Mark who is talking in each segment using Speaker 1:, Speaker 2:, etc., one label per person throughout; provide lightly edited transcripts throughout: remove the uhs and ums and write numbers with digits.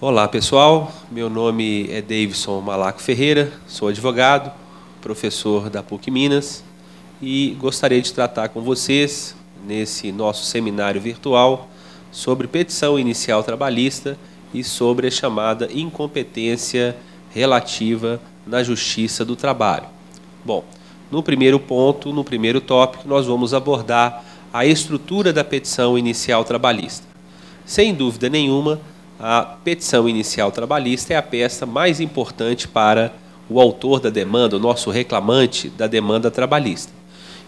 Speaker 1: Olá pessoal, meu nome é Davidson Malaco Ferreira, sou advogado, professor da PUC Minas e gostaria de tratar com vocês, nesse nosso seminário virtual, sobre petição inicial trabalhista e sobre a chamada incompetência relativa na Justiça do Trabalho. Bom, no primeiro ponto, no primeiro tópico, nós vamos abordar a estrutura da petição inicial trabalhista. Sem dúvida nenhuma, a petição inicial trabalhista é a peça mais importante para o autor da demanda, o nosso reclamante da demanda trabalhista.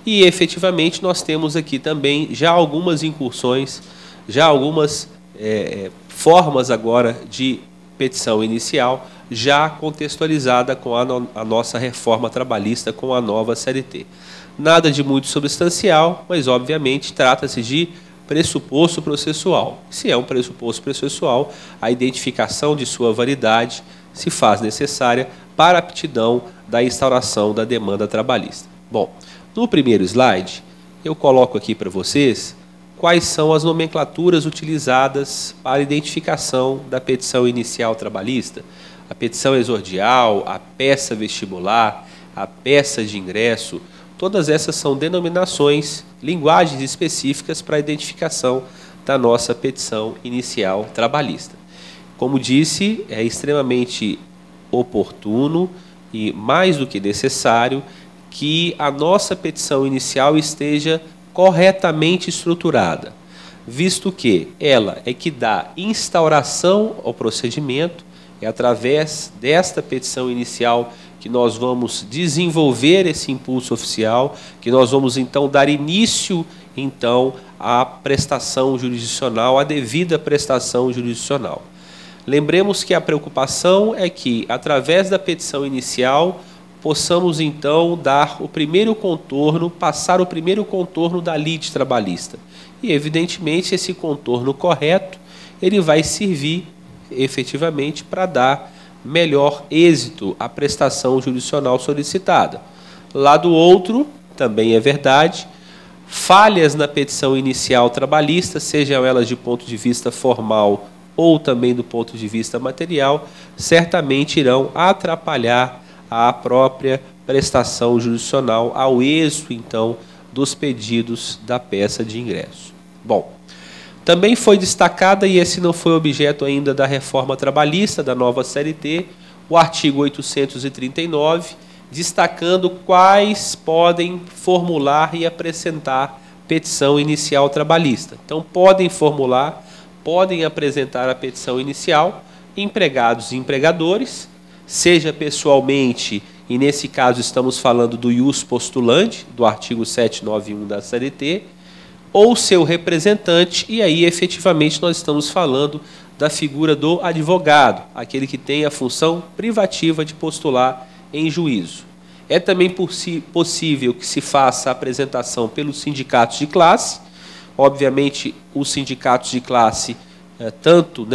Speaker 1: E, efetivamente, nós temos aqui também já algumas incursões, já algumas formas agora de petição inicial, já contextualizada com a nossa reforma trabalhista, com a nova CLT. Nada de muito substancial, mas, obviamente, trata-se de pressuposto processual. Se é um pressuposto processual, a identificação de sua validade se faz necessária para a aptidão da instauração da demanda trabalhista. Bom, no primeiro slide, eu coloco aqui para vocês quais são as nomenclaturas utilizadas para a identificação da petição inicial trabalhista. A petição exordial, a peça vestibular, a peça de ingresso, todas essas são denominações, linguagens específicas para a identificação da nossa petição inicial trabalhista. Como disse, é extremamente oportuno e mais do que necessário que a nossa petição inicial esteja corretamente estruturada, visto que ela é que dá instauração ao procedimento, é através desta petição inicial que nós vamos desenvolver esse impulso oficial, que nós vamos então dar início então à prestação jurisdicional, à devida prestação jurisdicional. Lembremos que a preocupação é que, através da petição inicial, possamos então dar o primeiro contorno, passar o primeiro contorno da lide trabalhista. E, evidentemente, esse contorno correto, ele vai servir efetivamente para dar melhor êxito à prestação jurisdicional solicitada. Lado outro, também é verdade, falhas na petição inicial trabalhista, sejam elas de ponto de vista formal ou também do ponto de vista material, certamente irão atrapalhar a própria prestação jurisdicional ao êxito, então, dos pedidos da peça de ingresso. Bom, também foi destacada, e esse não foi objeto ainda da reforma trabalhista, da nova CLT, o artigo 839, destacando quais podem formular e apresentar petição inicial trabalhista. Então, podem formular, podem apresentar a petição inicial empregados e empregadores, seja pessoalmente, e nesse caso estamos falando do ius postulante, do artigo 791 da CLT, ou seu representante, e aí efetivamente nós estamos falando da figura do advogado, aquele que tem a função privativa de postular em juízo. É também possível que se faça a apresentação pelos sindicatos de classe, obviamente os sindicatos de classe, tanto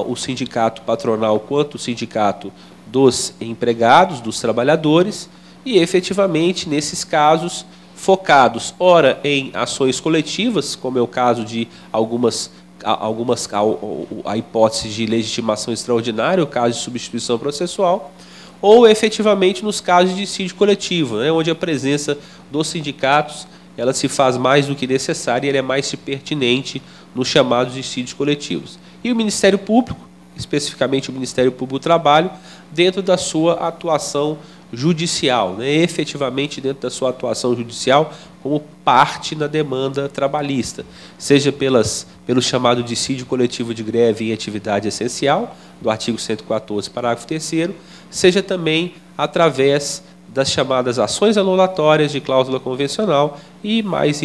Speaker 1: o sindicato patronal quanto o sindicato dos empregados, dos trabalhadores, e efetivamente nesses casos, ora em ações coletivas, como é o caso de a hipótese de legitimação extraordinária, o caso de substituição processual, ou efetivamente nos casos de dissídio coletivo, onde a presença dos sindicatos ela se faz mais do que necessária e ela é mais pertinente nos chamados dissídios coletivos. E o Ministério Público, especificamente o Ministério Público do Trabalho, dentro da sua atuação judicial, efetivamente dentro da sua atuação judicial como parte na demanda trabalhista, seja pelo chamado dissídio coletivo de greve em atividade essencial, do artigo 114, parágrafo 3º, seja também através das chamadas ações anulatórias de cláusula convencional e, mais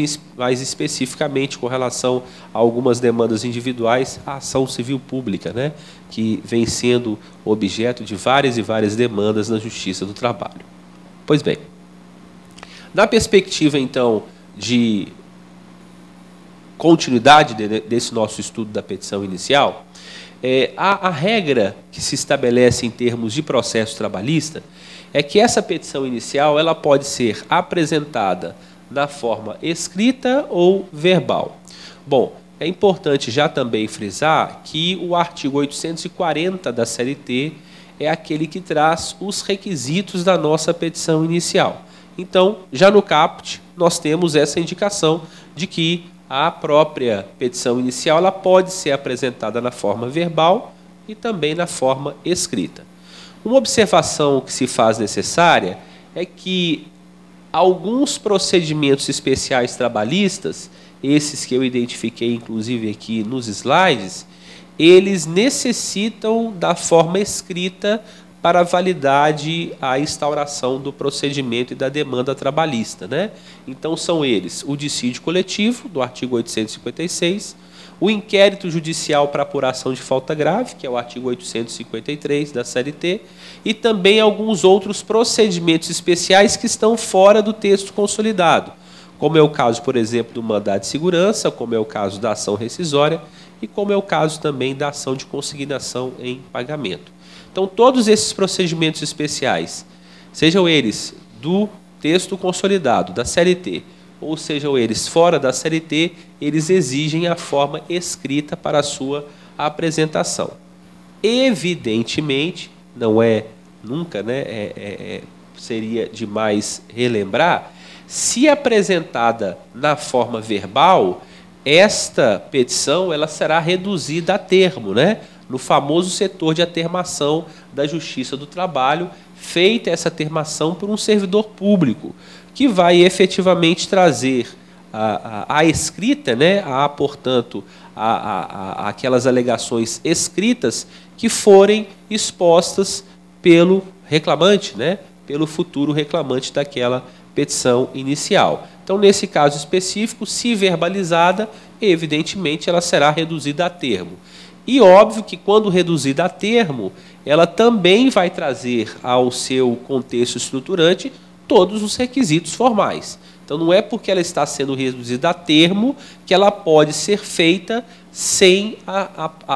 Speaker 1: especificamente, com relação a algumas demandas individuais, a ação civil pública, que vem sendo objeto de várias e várias demandas na Justiça do Trabalho. Pois bem, na perspectiva, então, de continuidade desse nosso estudo da petição inicial, a regra que se estabelece em termos de processo trabalhista é que essa petição inicial ela pode ser apresentada na forma escrita ou verbal. Bom, É importante já também frisar que o artigo 840 da CLT é aquele que traz os requisitos da nossa petição inicial. Então, já no caput, nós temos essa indicação de que a própria petição inicial ela pode ser apresentada na forma verbal e também na forma escrita. Uma observação que se faz necessária é que alguns procedimentos especiais trabalhistas, esses que eu identifiquei inclusive aqui nos slides, eles necessitam da forma escrita para validade a instauração do procedimento e da demanda trabalhista, né? Então são eles o dissídio coletivo, do artigo 856, o inquérito judicial para apuração de falta grave, que é o artigo 853 da CLT, e também alguns outros procedimentos especiais que estão fora do texto consolidado, como é o caso, por exemplo, do mandado de segurança, como é o caso da ação rescisória e como é o caso também da ação de consignação em pagamento. Então, todos esses procedimentos especiais, sejam eles do texto consolidado, da CLT, ou sejam eles fora da CLT, eles exigem a forma escrita para a sua apresentação. Evidentemente, não é nunca, né, seria demais relembrar, se apresentada na forma verbal, esta petição ela será reduzida a termo, né? No famoso setor de atermação da Justiça do Trabalho, feita essa atermação por um servidor público, que vai efetivamente trazer a escrita, né? Portanto, aquelas alegações escritas que forem expostas pelo reclamante, né? Pelo futuro reclamante daquela petição inicial. Então, nesse caso específico, se verbalizada, evidentemente ela será reduzida a termo. E óbvio que quando reduzida a termo, ela também vai trazer ao seu contexto estruturante todos os requisitos formais. Então não é porque ela está sendo reduzida a termo que ela pode ser feita sem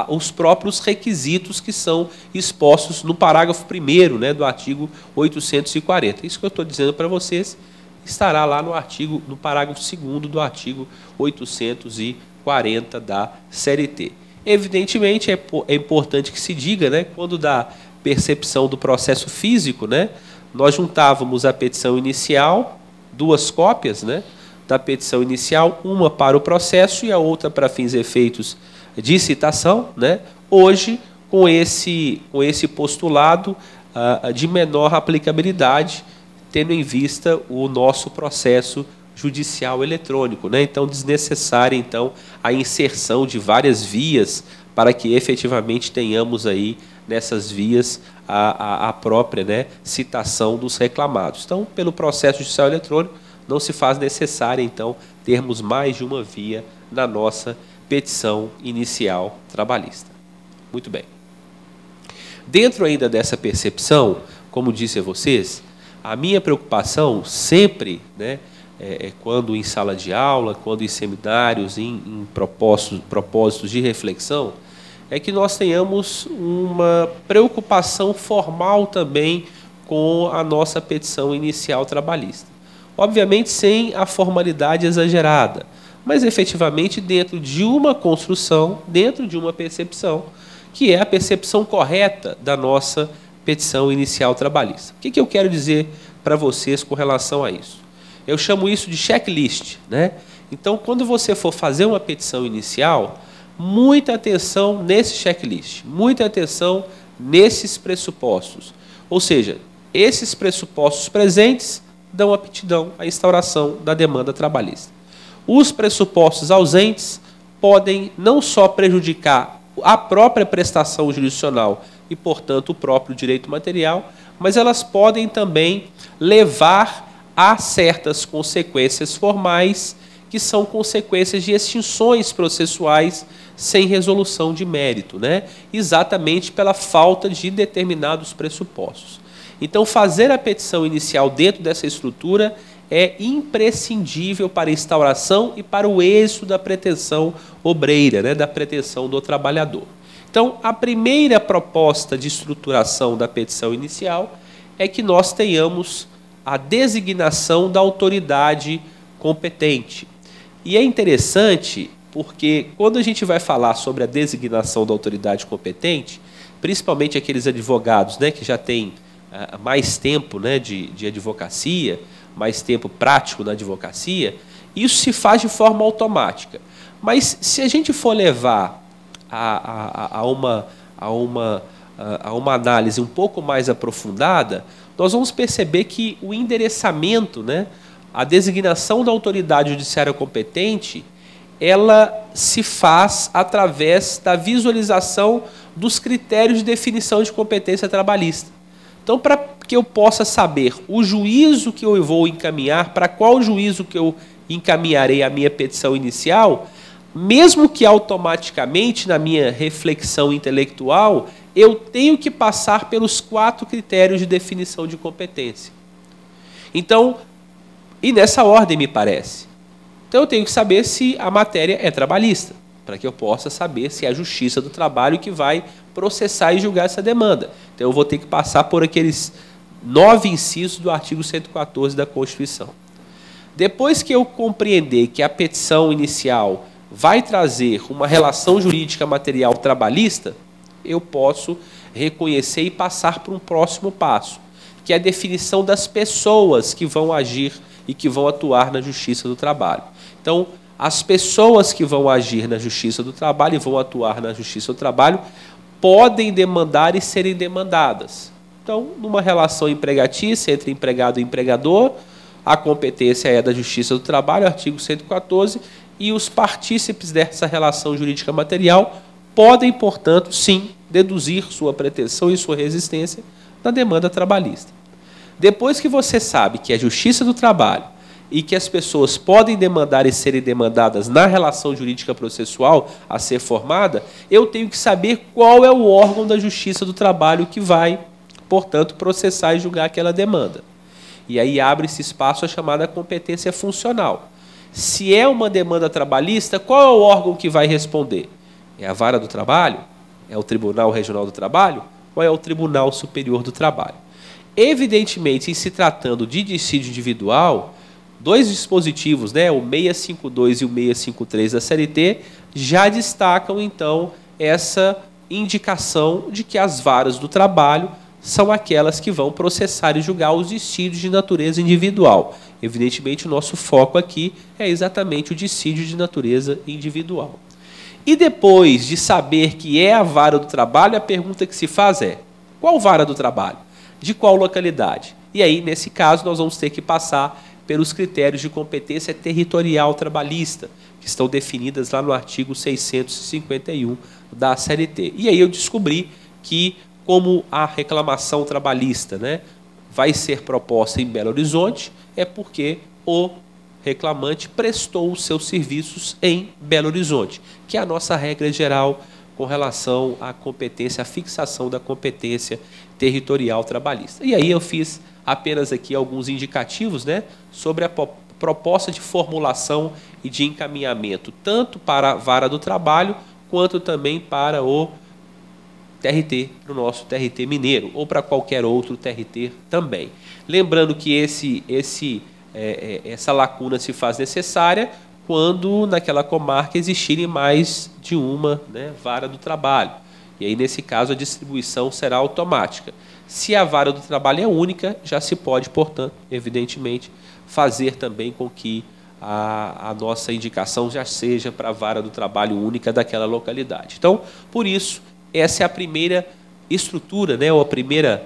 Speaker 1: os próprios requisitos que são expostos no parágrafo 1º, né, do artigo 840. Isso que eu estou dizendo para vocês estará lá no parágrafo 2º do artigo 840 da CLT. Evidentemente, é importante que se diga, né, quando da percepção do processo físico, né, nós juntávamos a petição inicial, 2 cópias, né, da petição inicial, uma para o processo e a outra para fins e efeitos de citação, né, hoje, com esse postulado de menor aplicabilidade, tendo em vista o nosso processo judicial eletrônico, né? Então, desnecessária então, a inserção de várias vias para que efetivamente tenhamos aí nessas vias a própria, né, citação dos reclamados. Então, pelo processo judicial eletrônico, não se faz necessário, então, termos mais de uma via na nossa petição inicial trabalhista. Muito bem. Dentro ainda dessa percepção, como disse a vocês, a minha preocupação sempre, né, quando em sala de aula, quando em seminários, em propósitos de reflexão, é que nós tenhamos uma preocupação formal também com a nossa petição inicial trabalhista. Obviamente sem a formalidade exagerada, mas efetivamente dentro de uma construção, dentro de uma percepção, que é a percepção correta da nossa petição inicial trabalhista. O que eu quero dizer para vocês com relação a isso? Eu chamo isso de checklist, né? Então, quando você for fazer uma petição inicial, muita atenção nesse checklist, muita atenção nesses pressupostos. Ou seja, esses pressupostos presentes dão aptidão à instauração da demanda trabalhista. Os pressupostos ausentes podem não só prejudicar a própria prestação jurisdicional e, portanto, o próprio direito material, mas elas podem também levar a certas consequências formais, que são consequências de extinções processuais sem resolução de mérito, né? Exatamente pela falta de determinados pressupostos. Então, fazer a petição inicial dentro dessa estrutura é imprescindível para a instauração e para o êxito da pretensão obreira, né? Da pretensão do trabalhador. Então, a primeira proposta de estruturação da petição inicial é que nós tenhamos a designação da autoridade competente. E é interessante porque quando a gente vai falar sobre a designação da autoridade competente, principalmente aqueles advogados, né, que já têm mais tempo, né, de advocacia, mais tempo prático na advocacia, isso se faz de forma automática. Mas se a gente for levar a uma análise um pouco mais aprofundada, nós vamos perceber que o endereçamento, né, a designação da autoridade judiciária competente, ela se faz através da visualização dos critérios de definição de competência trabalhista. Então, para que eu possa saber o juízo que eu vou encaminhar, para qual juízo que eu encaminharei a minha petição inicial, mesmo que automaticamente, na minha reflexão intelectual, eu tenho que passar pelos 4 critérios de definição de competência. Então, e nessa ordem, me parece. Então, eu tenho que saber se a matéria é trabalhista, para que eu possa saber se é a Justiça do Trabalho que vai processar e julgar essa demanda. Então, eu vou ter que passar por aqueles 9 incisos do artigo 114 da Constituição. Depois que eu compreender que a petição inicial vai trazer uma relação jurídica material trabalhista, eu posso reconhecer e passar para um próximo passo, que é a definição das pessoas que vão agir e que vão atuar na Justiça do Trabalho. Então, as pessoas que vão agir na Justiça do Trabalho e vão atuar na Justiça do Trabalho podem demandar e serem demandadas. Então, numa relação empregatícia entre empregado e empregador, a competência é da Justiça do Trabalho, artigo 114, e os partícipes dessa relação jurídica material podem, portanto, sim, deduzir sua pretensão e sua resistência na demanda trabalhista. Depois que você sabe que é a Justiça do Trabalho e que as pessoas podem demandar e serem demandadas na relação jurídica processual a ser formada, eu tenho que saber qual é o órgão da Justiça do Trabalho que vai, portanto, processar e julgar aquela demanda. E aí abre-se espaço à chamada competência funcional. Se é uma demanda trabalhista, qual é o órgão que vai responder? É a Vara do Trabalho? É o Tribunal Regional do Trabalho? Ou é o Tribunal Superior do Trabalho? Evidentemente, em se tratando de dissídio individual, 2 dispositivos, né, o 652 e o 653 da CLT, já destacam, então, essa indicação de que as varas do trabalho são aquelas que vão processar e julgar os dissídios de natureza individual. Evidentemente, o nosso foco aqui é exatamente o dissídio de natureza individual. E depois de saber que é a vara do trabalho, a pergunta que se faz é: qual vara do trabalho? De qual localidade? E aí, nesse caso, nós vamos ter que passar pelos critérios de competência territorial trabalhista, que estão definidas lá no artigo 651 da CLT. E aí eu descobri que, como a reclamação trabalhista, né, vai ser proposta em Belo Horizonte, é porque o reclamante prestou os seus serviços em Belo Horizonte, que é a nossa regra geral com relação à competência, à fixação da competência territorial trabalhista. E aí eu fiz apenas aqui alguns indicativos, né, sobre a proposta de formulação e de encaminhamento, tanto para a vara do trabalho, quanto também para o TRT, para o nosso TRT mineiro, ou para qualquer outro TRT também. Lembrando que essa lacuna se faz necessária quando naquela comarca existirem mais de uma, né, vara do trabalho. E aí, nesse caso, a distribuição será automática. Se a vara do trabalho é única, já se pode, portanto, evidentemente, fazer também com que a nossa indicação já seja para a vara do trabalho única daquela localidade. Então, por isso, essa é a primeira estrutura, né, ou a primeira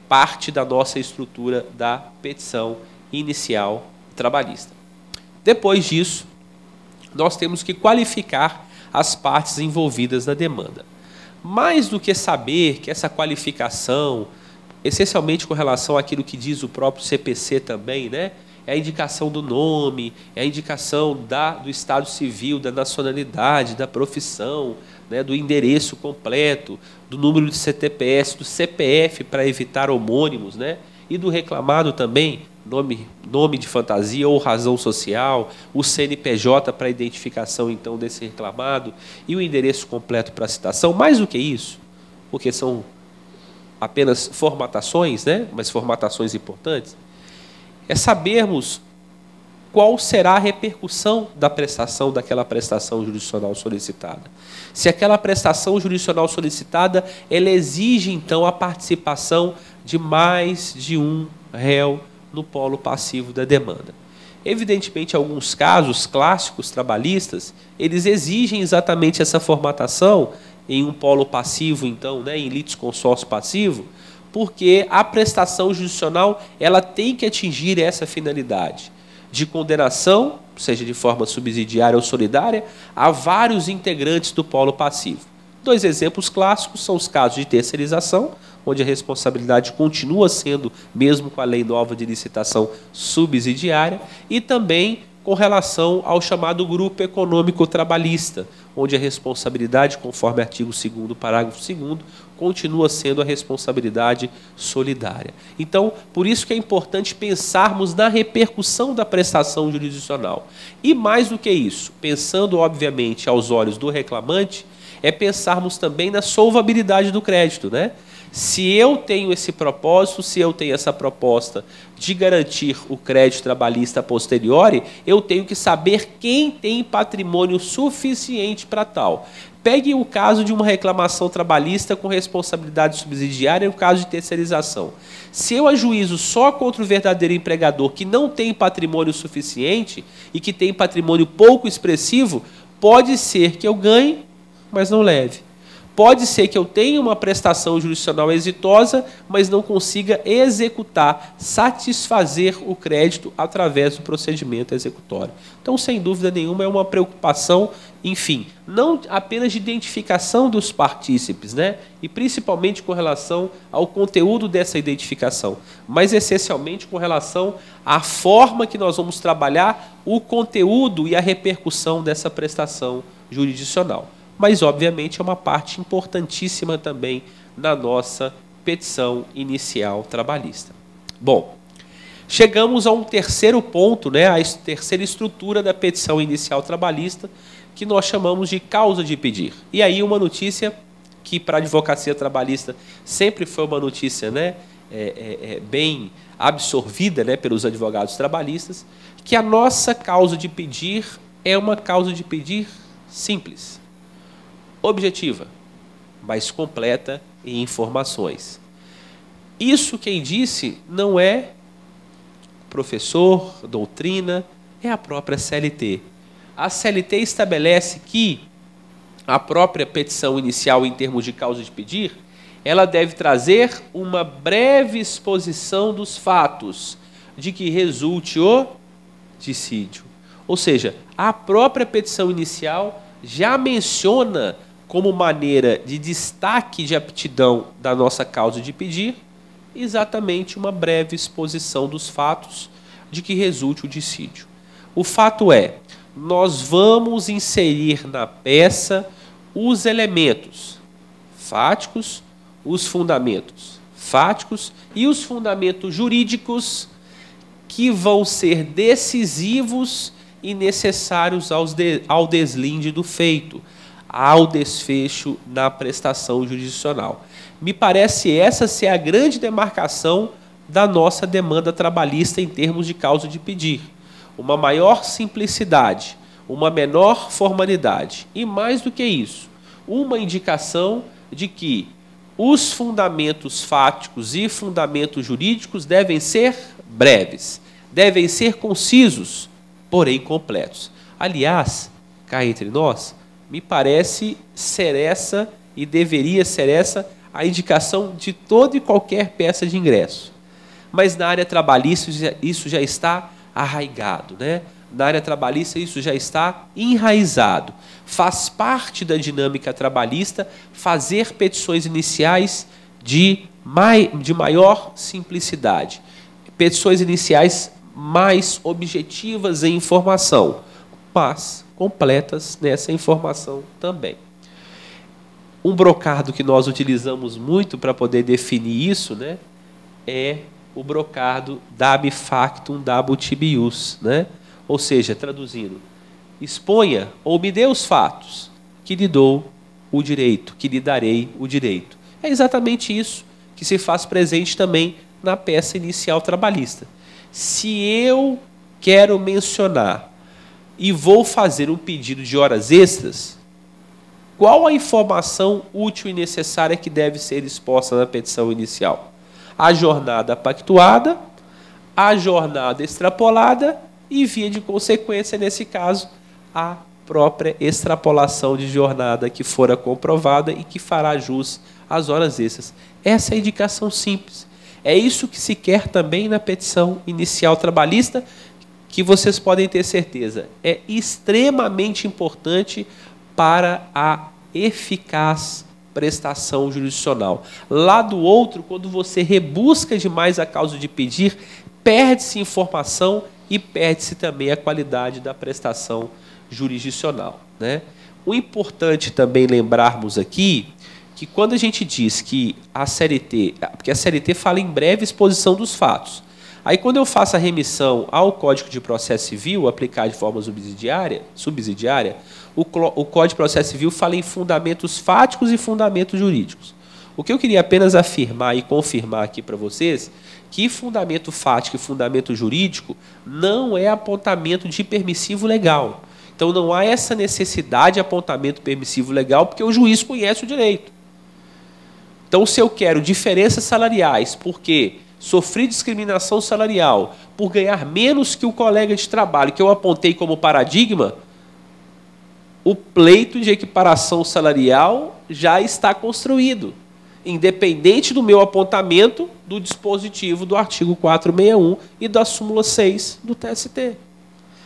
Speaker 1: parte da nossa estrutura da petição inicial trabalhista. Depois disso, nós temos que qualificar as partes envolvidas na demanda. Mais do que saber que essa qualificação, essencialmente com relação àquilo que diz o próprio CPC também, né, é a indicação do nome, é a indicação do estado civil, da nacionalidade, da profissão, né, do endereço completo, do número de CTPS, do CPF para evitar homônimos, né, e do reclamado também, nome de fantasia ou razão social, o CNPJ para identificação então desse reclamado e o endereço completo para citação. Mais do que isso, porque são apenas formatações, né, mas formatações importantes, é sabermos qual será a repercussão da prestação, daquela prestação jurisdicional solicitada. Se aquela prestação jurisdicional solicitada, ela exige, então, a participação de mais de um réu no polo passivo da demanda. Evidentemente, alguns casos clássicos trabalhistas, eles exigem exatamente essa formatação em um polo passivo, então, né, em litisconsórcio passivo, porque a prestação jurisdicional ela tem que atingir essa finalidade de condenação, seja de forma subsidiária ou solidária, a vários integrantes do polo passivo. Dois exemplos clássicos são os casos de terceirização, onde a responsabilidade continua sendo, mesmo com a lei nova de licitação, subsidiária, e também com relação ao chamado grupo econômico trabalhista, onde a responsabilidade, conforme artigo 2º, parágrafo 2º, continua sendo a responsabilidade solidária. Então, por isso que é importante pensarmos na repercussão da prestação jurisdicional. E mais do que isso, pensando obviamente aos olhos do reclamante, é pensarmos também na solvabilidade do crédito, né? Se eu tenho esse propósito, se eu tenho essa proposta de garantir o crédito trabalhista a posteriori, eu tenho que saber quem tem patrimônio suficiente para tal. Pegue o caso de uma reclamação trabalhista com responsabilidade subsidiária no caso de terceirização. Se eu ajuizo só contra o verdadeiro empregador que não tem patrimônio suficiente e que tem patrimônio pouco expressivo, pode ser que eu ganhe, mas não leve. Pode ser que eu tenha uma prestação jurisdicional exitosa, mas não consiga executar, satisfazer o crédito através do procedimento executório. Então, sem dúvida nenhuma, é uma preocupação, enfim, não apenas de identificação dos partícipes, né? E principalmente com relação ao conteúdo dessa identificação, mas essencialmente com relação à forma que nós vamos trabalhar o conteúdo e a repercussão dessa prestação jurisdicional. Mas, obviamente, é uma parte importantíssima também na nossa petição inicial trabalhista. Bom, chegamos a um terceiro ponto, né, a terceira estrutura da petição inicial trabalhista, que nós chamamos de causa de pedir. E aí uma notícia que para a advocacia trabalhista sempre foi uma notícia, né, bem absorvida, né, pelos advogados trabalhistas, que a nossa causa de pedir é uma causa de pedir simples, objetiva, mas completa em informações. Isso quem disse não é professor, doutrina, é a própria CLT. A CLT estabelece que a própria petição inicial em termos de causa de pedir, ela deve trazer uma breve exposição dos fatos de que resulte o dissídio. Ou seja, a própria petição inicial já menciona como maneira de destaque de aptidão da nossa causa de pedir exatamente uma breve exposição dos fatos de que resulte o dissídio. O fato é, nós vamos inserir na peça os elementos fáticos, os fundamentos fáticos e os fundamentos jurídicos que vão ser decisivos e necessários ao deslinde do feito, ao desfecho na prestação jurisdicional. Me parece essa ser a grande demarcação da nossa demanda trabalhista em termos de causa de pedir. Uma maior simplicidade, uma menor formalidade e, mais do que isso, uma indicação de que os fundamentos fáticos e fundamentos jurídicos devem ser breves, devem ser concisos, porém completos. Aliás, cá entre nós, me parece ser essa e deveria ser essa a indicação de toda e qualquer peça de ingresso. Mas na área trabalhista isso já está arraigado, né? Na área trabalhista isso já está enraizado. Faz parte da dinâmica trabalhista fazer petições iniciais de maior simplicidade. Petições iniciais mais objetivas em informação, mas completas nessa informação também. Um brocado que nós utilizamos muito para poder definir isso, né, é o brocado dabi factum dabut ius, né? Ou seja, traduzindo, exponha ou me dê os fatos que lhe dou o direito, que lhe darei o direito. É exatamente isso que se faz presente também na peça inicial trabalhista. Se eu quero mencionar e vou fazer um pedido de horas extras, qual a informação útil e necessária que deve ser exposta na petição inicial? A jornada pactuada, a jornada extrapolada e, via de consequência, nesse caso, a própria extrapolação de jornada que fora comprovada e que fará jus às horas extras. Essa é a indicação simples. É isso que se quer também na petição inicial trabalhista, que vocês podem ter certeza. É extremamente importante para a eficaz prestação jurisdicional. Lá do outro, quando você rebusca demais a causa de pedir, perde-se informação e perde-se também a qualidade da prestação jurisdicional, né? O importante também lembrarmos aqui que quando a gente diz que a CLT, porque a CLT fala em breve exposição dos fatos, aí quando eu faço a remissão ao Código de Processo Civil, aplicar de forma subsidiária, o Código de Processo Civil fala em fundamentos fáticos e fundamentos jurídicos. O que eu queria apenas afirmar e confirmar aqui para vocês, que fundamento fático e fundamento jurídico não é apontamento de permissivo legal. Então não há essa necessidade de apontamento permissivo legal, porque o juiz conhece o direito. Então, se eu quero diferenças salariais, porque sofri discriminação salarial, por ganhar menos que o colega de trabalho que eu apontei como paradigma, o pleito de equiparação salarial já está construído, independente do meu apontamento do dispositivo do artigo 461 e da súmula 6 do TST.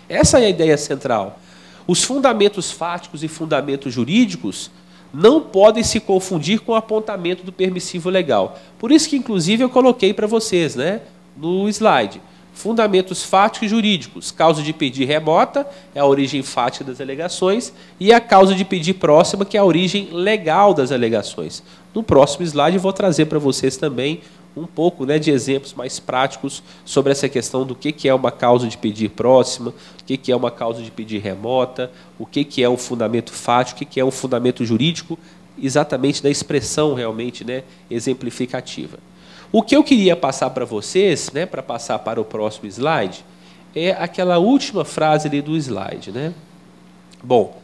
Speaker 1: Essa é a ideia central. Os fundamentos fáticos e fundamentos jurídicos não podem se confundir com o apontamento do permissivo legal. Por isso que, inclusive, eu coloquei para vocês, né, no slide. Fundamentos fáticos e jurídicos. Causa de pedir remota é a origem fática das alegações e a causa de pedir próxima, que é a origem legal das alegações. No próximo slide eu vou trazer para vocês também um pouco, né, de exemplos mais práticos sobre essa questão do que é uma causa de pedir próxima, o que é uma causa de pedir remota, o que é um fundamento fático, o que é um fundamento jurídico, exatamente da expressão realmente, né, exemplificativa. O que eu queria passar para vocês, né, para passar para o próximo slide, é aquela última frase ali do slide, né? Bom,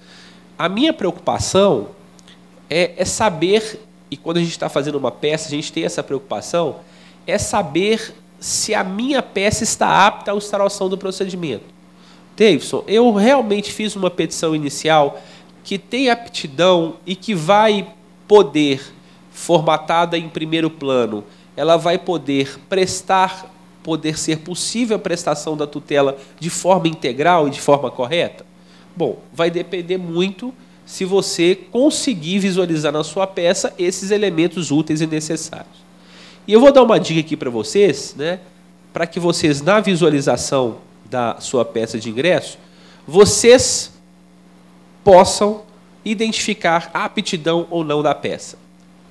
Speaker 1: a minha preocupação é saber, e quando a gente está fazendo uma peça, a gente tem essa preocupação, é saber se a minha peça está apta à instauração do procedimento. Davidson, eu realmente fiz uma petição inicial que tem aptidão e que vai poder, formatada em primeiro plano, ela vai poder ser possível a prestação da tutela de forma integral e de forma correta? Bom, vai depender muito se você conseguir visualizar na sua peça esses elementos úteis e necessários. E eu vou dar uma dica aqui para vocês, né, para que vocês, na visualização da sua peça de ingresso, vocês possam identificar a aptidão ou não da peça.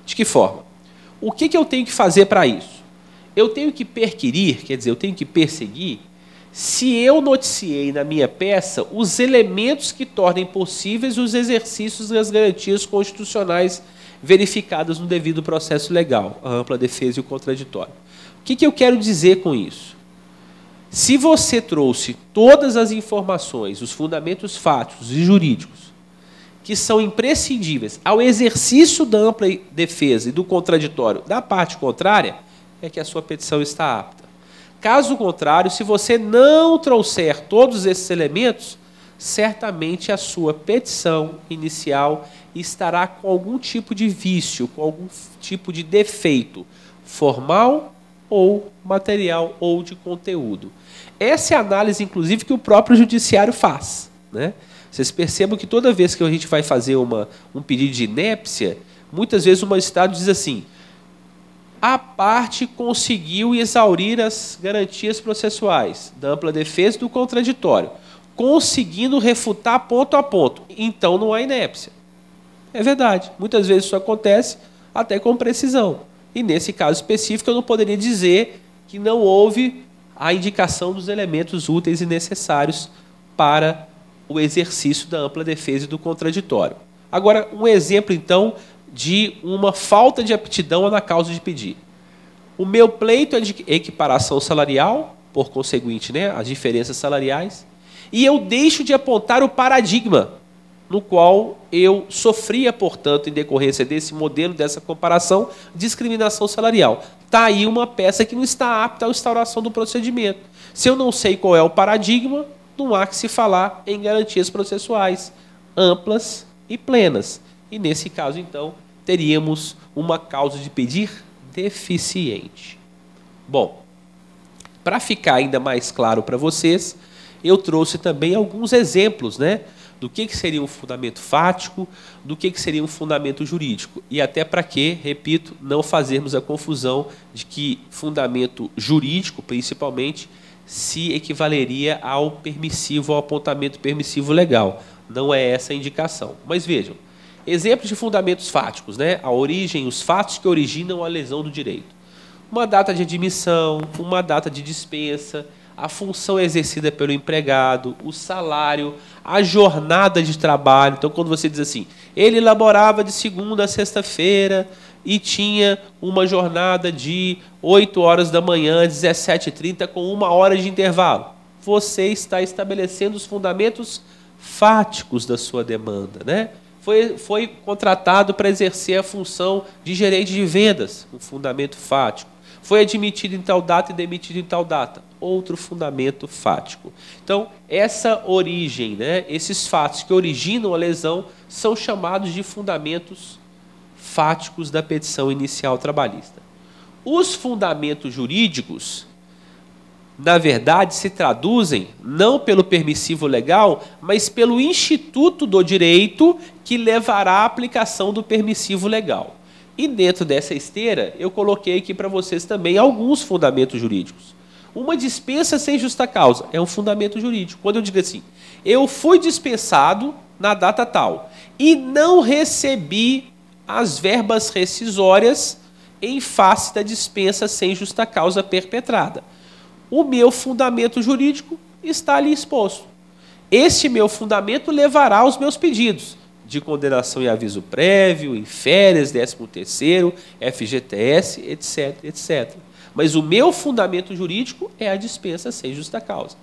Speaker 1: De que forma? O que eu tenho que fazer para isso? Eu tenho que perquirir, quer dizer, eu tenho que perseguir, se eu noticiei na minha peça os elementos que tornem possíveis os exercícios das garantias constitucionais verificadas no devido processo legal, a ampla defesa e o contraditório. O que eu quero dizer com isso? Se você trouxe todas as informações, os fundamentos fáticos e jurídicos, que são imprescindíveis ao exercício da ampla defesa e do contraditório da parte contrária, é que a sua petição está apta. Caso contrário, se você não trouxer todos esses elementos, certamente a sua petição inicial estará com algum tipo de vício, com algum tipo de defeito formal ou material ou de conteúdo. Essa é a análise, inclusive, que o próprio judiciário faz, né? Vocês percebam que toda vez que a gente vai fazer um pedido de inépcia, muitas vezes o magistrado diz assim: a parte conseguiu exaurir as garantias processuais da ampla defesa e do contraditório, conseguindo refutar ponto a ponto. Então não há inépcia. É verdade. Muitas vezes isso acontece até com precisão. E nesse caso específico eu não poderia dizer que não houve a indicação dos elementos úteis e necessários para o exercício da ampla defesa e do contraditório. Agora, um exemplo, então, de uma falta de aptidão na causa de pedir. O meu pleito é de equiparação salarial, por conseguinte, né, as diferenças salariais, e eu deixo de apontar o paradigma no qual eu sofria, portanto, em decorrência desse modelo, dessa comparação, discriminação salarial. Está aí uma peça que não está apta à instauração do procedimento. Se eu não sei qual é o paradigma, não há que se falar em garantias processuais amplas e plenas. E, nesse caso, então, teríamos uma causa de pedir deficiente. Bom, para ficar ainda mais claro para vocês, eu trouxe também alguns exemplos, né, do que seria um fundamento fático, do que seria um fundamento jurídico. E até para que, repito, não fazermos a confusão de que fundamento jurídico, principalmente, se equivaleria ao permissivo, ao apontamento permissivo legal. Não é essa a indicação. Mas vejam, exemplos de fundamentos fáticos, né? A origem, os fatos que originam a lesão do direito. Uma data de admissão, uma data de dispensa, a função exercida pelo empregado, o salário, a jornada de trabalho. Então, quando você diz assim, ele laborava de segunda a sexta-feira e tinha uma jornada de 8 horas da manhã, 17h30, com 1 hora de intervalo. Você está estabelecendo os fundamentos fáticos da sua demanda, né? Foi contratado para exercer a função de gerente de vendas, um fundamento fático. Foi admitido em tal data e demitido em tal data, outro fundamento fático. Então, essa origem, né, esses fatos que originam a lesão, são chamados de fundamentos fáticos da petição inicial trabalhista. Os fundamentos jurídicos, na verdade, se traduzem não pelo permissivo legal, mas pelo instituto do direito que levará à aplicação do permissivo legal. E dentro dessa esteira, eu coloquei aqui para vocês também alguns fundamentos jurídicos. Uma dispensa sem justa causa é um fundamento jurídico. Quando eu digo assim, eu fui dispensado na data tal e não recebi as verbas rescisórias em face da dispensa sem justa causa perpetrada. O meu fundamento jurídico está ali exposto. Este meu fundamento levará aos meus pedidos de condenação em aviso prévio, em férias, 13º, FGTS, etc, etc. Mas o meu fundamento jurídico é a dispensa sem justa causa.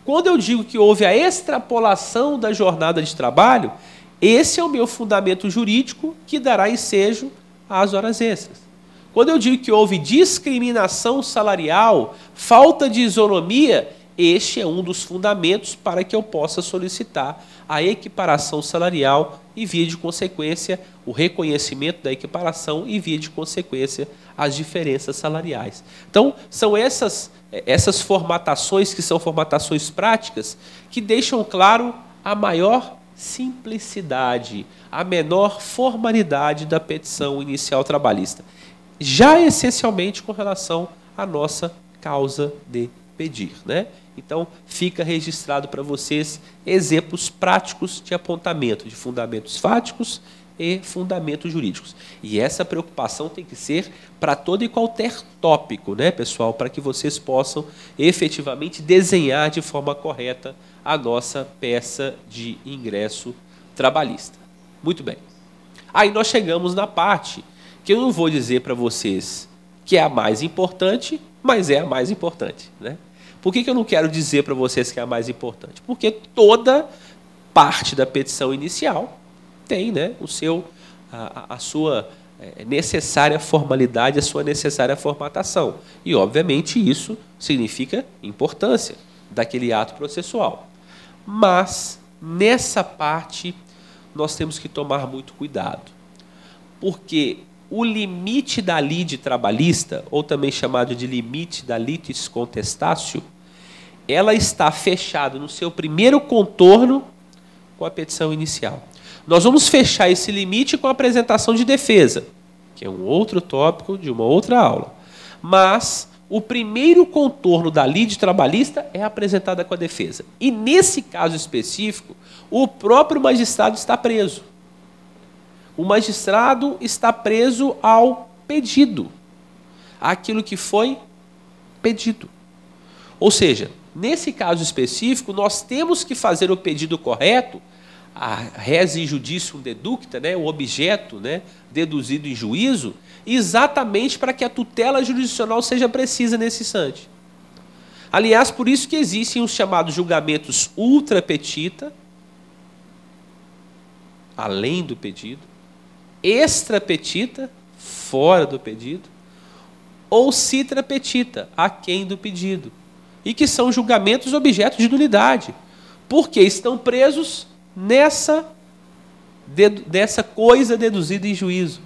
Speaker 1: Quando eu digo que houve a extrapolação da jornada de trabalho, esse é o meu fundamento jurídico que dará ensejo às horas extras. Quando eu digo que houve discriminação salarial, falta de isonomia, este é um dos fundamentos para que eu possa solicitar a equiparação salarial e, via de consequência, o reconhecimento da equiparação e, via de consequência, as diferenças salariais. Então, são essas formatações, que são formatações práticas, que deixam claro a maior simplicidade, a menor formalidade da petição inicial trabalhista. Já essencialmente com relação à nossa causa de pedir, né? Então, fica registrado para vocês exemplos práticos de apontamento de fundamentos fáticos e fundamentos jurídicos. E essa preocupação tem que ser para todo e qualquer tópico, né, pessoal? Para que vocês possam efetivamente desenhar de forma correta a nossa peça de ingresso trabalhista. Muito bem. Aí nós chegamos na parte que eu não vou dizer para vocês que é a mais importante, mas é a mais importante, né? Por que eu não quero dizer para vocês que é a mais importante? Porque toda parte da petição inicial tem, né, a sua necessária formalidade, a sua necessária formatação. E, obviamente, isso significa importância daquele ato processual. Mas, nessa parte, nós temos que tomar muito cuidado. Porque o limite da lide trabalhista, ou também chamado de limite da litis contestatio, ela está fechada no seu primeiro contorno com a petição inicial. Nós vamos fechar esse limite com a apresentação de defesa, que é um outro tópico de uma outra aula. Mas o primeiro contorno da lide trabalhista é apresentada com a defesa. E nesse caso específico, o próprio magistrado está preso. O magistrado está preso ao pedido, àquilo que foi pedido. Ou seja, nesse caso específico, nós temos que fazer o pedido correto, a res in judicium deducta, né, o objeto, né, deduzido em juízo, exatamente para que a tutela jurisdicional seja precisa nesse instante. Aliás, por isso que existem os chamados julgamentos ultra petita, além do pedido, extra petita, fora do pedido, ou citra petita, aquém do pedido, e que são julgamentos objeto de nulidade, porque estão presos nessa coisa deduzida em juízo,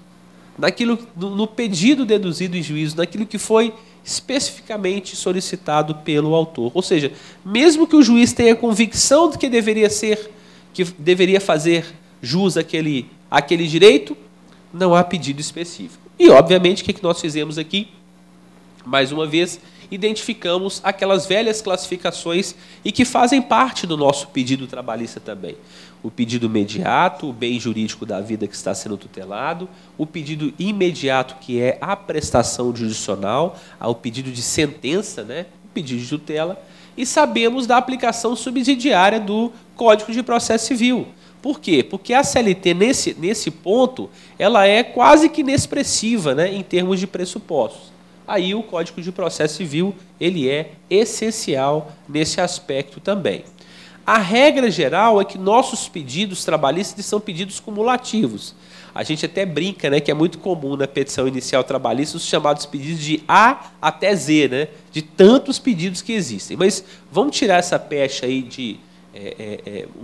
Speaker 1: no pedido deduzido em juízo, naquilo que foi especificamente solicitado pelo autor. Ou seja, mesmo que o juiz tenha convicção de que deveria fazer jus àquele direito, não há pedido específico. E, obviamente, o que nós fizemos aqui? Mais uma vez, identificamos aquelas velhas classificações e que fazem parte do nosso pedido trabalhista também. O pedido imediato, o bem jurídico da vida que está sendo tutelado, o pedido imediato, que é a prestação jurisdicional, o pedido de sentença, né? O pedido de tutela, e sabemos da aplicação subsidiária do Código de Processo Civil. Por quê? Porque a CLT, nesse ponto, ela é quase que inexpressiva, né, em termos de pressupostos. Aí o Código de Processo Civil ele é essencial nesse aspecto também. A regra geral é que nossos pedidos trabalhistas são pedidos cumulativos. A gente até brinca, né, que é muito comum na petição inicial trabalhista os chamados pedidos de A até Z, né, de tantos pedidos que existem. Mas vamos tirar essa pecha aí de